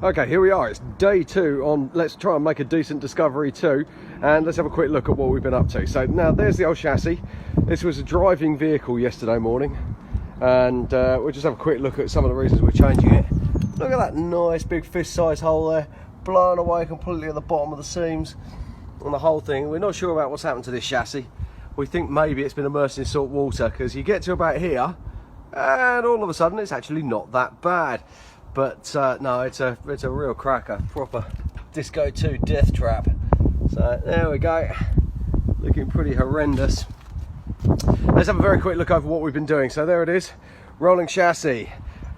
Okay, here we are. It's day 2 on Let's Try and Make a Decent Discovery 2, and let's have a quick look at what we've been up to. So now there's the old chassis. This was a driving vehicle yesterday morning, and we'll just have a quick look at some of the reasons we're changing it. Look at that nice big fist size hole there, blown away completely at the bottom of the seams and the whole thing. We're not sure about what's happened to this chassis. We think maybe it's been immersed in salt water, because you get to about here and all of a sudden it's actually not that bad. But no, it's a real cracker, proper Disco 2 death trap. So there we go, looking pretty horrendous. Let's have a very quick look over what we've been doing. So there it is, rolling chassis.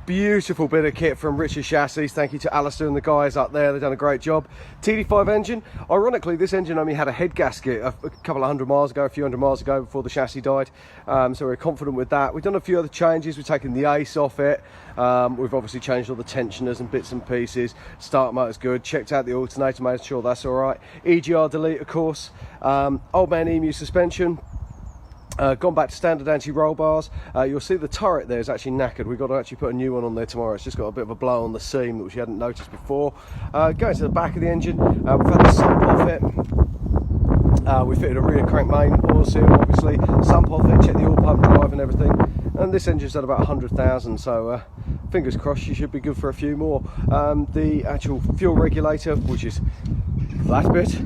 Beautiful bit of kit from Rich's Chassis. Thank you to Alistair and the guys up there, they've done a great job. TD5 engine. Ironically, this engine only had a head gasket a couple of hundred miles ago, a few hundred miles ago, before the chassis died. So we're confident with that. We've done a few other changes. We've taken the ace off it. We've obviously changed all the tensioners and bits and pieces. Start motor's good. Checked out the alternator, made sure that's all right. EGR delete, of course. Old man emu suspension. Gone back to standard anti-roll bars. You'll see the turret there is actually knackered. We've got to actually put a new one on there tomorrow. It's just got a bit of a blow on the seam, which you hadn't noticed before. Going to the back of the engine, we've had the sump off it. We fitted a rear crank main oil seal, obviously. Sump off it, check the oil pump drive and everything. And this engine's done about 100,000, so fingers crossed you should be good for a few more. The actual fuel regulator, which is that bit,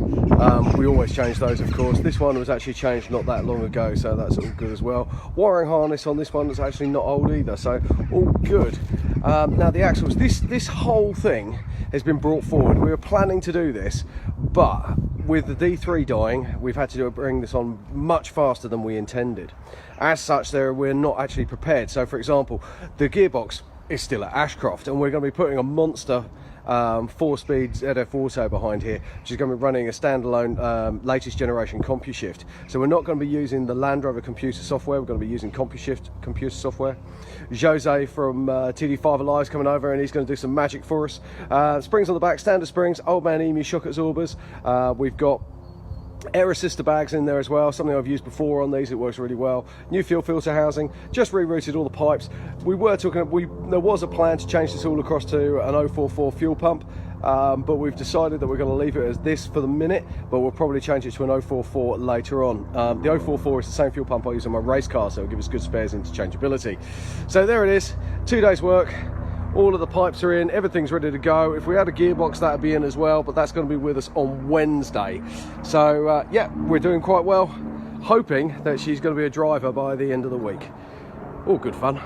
we always change those, of course. This one was actually changed not that long ago, so that's all good as well. Wiring harness on this one is actually not old either, so all good. Now the axles, this whole thing has been brought forward. We were planning to do this, but with the D3 dying, we've had to bring this on much faster than we intended. As such, we're not actually prepared. So for example, the gearbox is still at Ashcroft, and we're going to be putting a monster 4-speed ZF Auto behind here, which is going to be running a standalone latest generation CompuShift. So we're not going to be using the Land Rover computer software, we're going to be using CompuShift computer software. Jose from TD5 Alive's coming over, and he's going to do some magic for us. Springs on the back, standard springs, old man emu shock absorbers. We've got air assister bags in there as well, something I've used before on these. It works really well. New fuel filter housing, just rerouted all the pipes. There was a plan to change this all across to an 044 fuel pump, but we've decided that we're going to leave it as this for the minute, but we'll probably change it to an 044 later on. The 044 is the same fuel pump I use on my race car, so it'll give us good spares interchangeability. So there it is, 2 days work. All of the pipes are in, everything's ready to go. If we had a gearbox, that would be in as well, but that's going to be with us on Wednesday. So yeah, we're doing quite well, hoping that she's going to be a driver by the end of the week. All good fun.